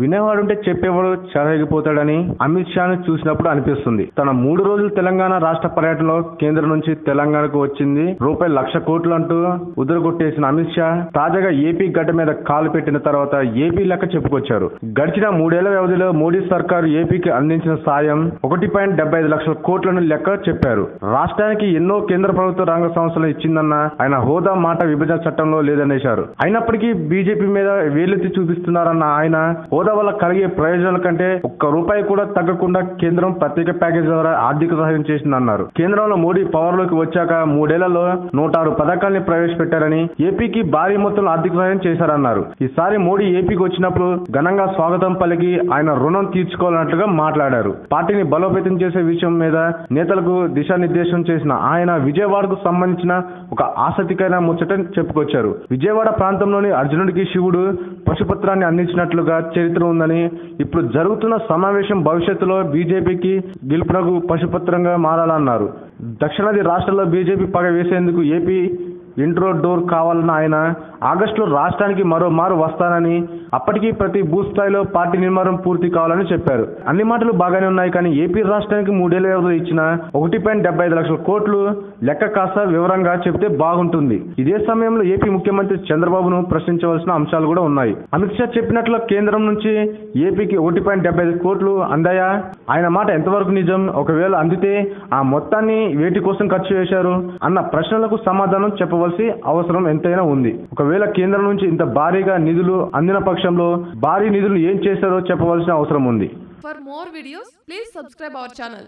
వినేవాడుంటే చెప్పేవాడు చెలగిపోతాడని అమిత్ షాను చూసినప్పుడు అనిపిస్తుంది. తన 3 రోజుల తెలంగాణ రాష్ట్ర పర్యటనలో కేంద్రం నుంచి తెలంగాణకు వచ్చింది ₹1,00,000 కోట్లు అంటూ ఉదరగొట్టేసిన అమిత్ షా తాజాగా ఏపీ గడ్డ మీద కాలు పెట్టిన తర్వాత ఏపీ లెక్క చెప్పుకొచ్చారు. గడిచిన 3 ఏళ్ల వ్యవధిలో మోడీ సర్కారు ఏపీకి అందించిన సాయం 1.75 లక్షల కోట్లను లెక్క చెప్పారు. రాష్ట్రానికి ఎన్నో కేంద్ర ప్రభుత్వ రంగ సంస్థలు ఇచ్చిందన్న ఆయన హోదా మాట విభజన చట్టంలో లేదనేశారు. అయినప్పటికీ బీజేపీ మీద వేలెత్తి చూపిస్తున్నారన్న ఆయన హోదా వల్ల కలిగే ప్రయోజనాల కంటే ₹1 కూడా తగ్గకుండా కేంద్రం ప్రత్యేక ప్యాకేజీ ద్వారా ఆర్థిక సహాయం చేసిందన్నారు. కేంద్రంలో మోడీ పవర్ లోకి వచ్చాక 3 ఏళ్లలో 106 పథకాల్ని ప్రవేశపెట్టారని ఏపీకి భారీ మొత్తంలో ఆర్థిక సహాయం చేశారన్నారు. ఈసారి మోడీ ఏపీకి వచ్చినప్పుడు ఘనంగా స్వాగతం పలికి ఆయన రుణం తీర్చుకోవాలన్నట్లుగా మాట్లాడారు. పార్టీని బలోపేతం చేసే విషయం మీద నేతలకు దిశానిర్దేశం చేసిన ఆయన విజయవాడకు సంబంధించిన ఒక ఆసక్తికరమైన ముచ్చట చెప్పుకొచ్చారు. విజయవాడ ప్రాంతంలోని అర్జునుడికి శివుడు పశుపత్రాన్ని అందించినట్లుగా చరిత్ర ఉందని, ఇప్పుడు జరుగుతున్న సమావేశం భవిష్యత్తులో బీజేపీకి గెలుపునకు పశుపత్రంగా మారాలన్నారు. దక్షిణాది రాష్ట్రాల్లో బీజేపీ పగ వేసేందుకు ఏపీ ఇంట్రో డోర్ కావాలన్న ఆయన ఆగస్టులో రాష్ట్రానికి మరోమారు వస్తానని, అప్పటికీ ప్రతి బూత్ స్థాయిలో పార్టీ నిర్మాణం పూర్తి కావాలని చెప్పారు. అన్ని మాటలు బాగానే ఉన్నాయి, కానీ ఏపీ రాష్ట్రానికి 3 ఏళ్ల వ్యవధిలో ఇచ్చిన 1.75 లక్షల కోట్లు లెక్క కాస్త వివరంగా చెబితే బాగుంటుంది. ఇదే సమయంలో ఏపీ ముఖ్యమంత్రి చంద్రబాబును ప్రశ్నించవలసిన అంశాలు కూడా ఉన్నాయి. అమిత్ షా చెప్పినట్లు కేంద్రం నుంచి ఏపీకి 1.75 కోట్లు అందాయా? ఆయన మాట ఎంతవరకు నిజం? ఒకవేళ అందితే ఆ మొత్తాన్ని వేటి కోసం ఖర్చు చేశారు అన్న ప్రశ్నలకు సమాధానం చెప్పవలసి అవసరం ఎంతైనా ఉంది. ఒకవేళ కేంద్రం నుంచి ఇంత భారీగా నిధులు అందిన పక్షంలో భారీ నిధులు ఏం చేశారో చెప్పవలసిన అవసరం ఉంది. For more videos, please subscribe our channel.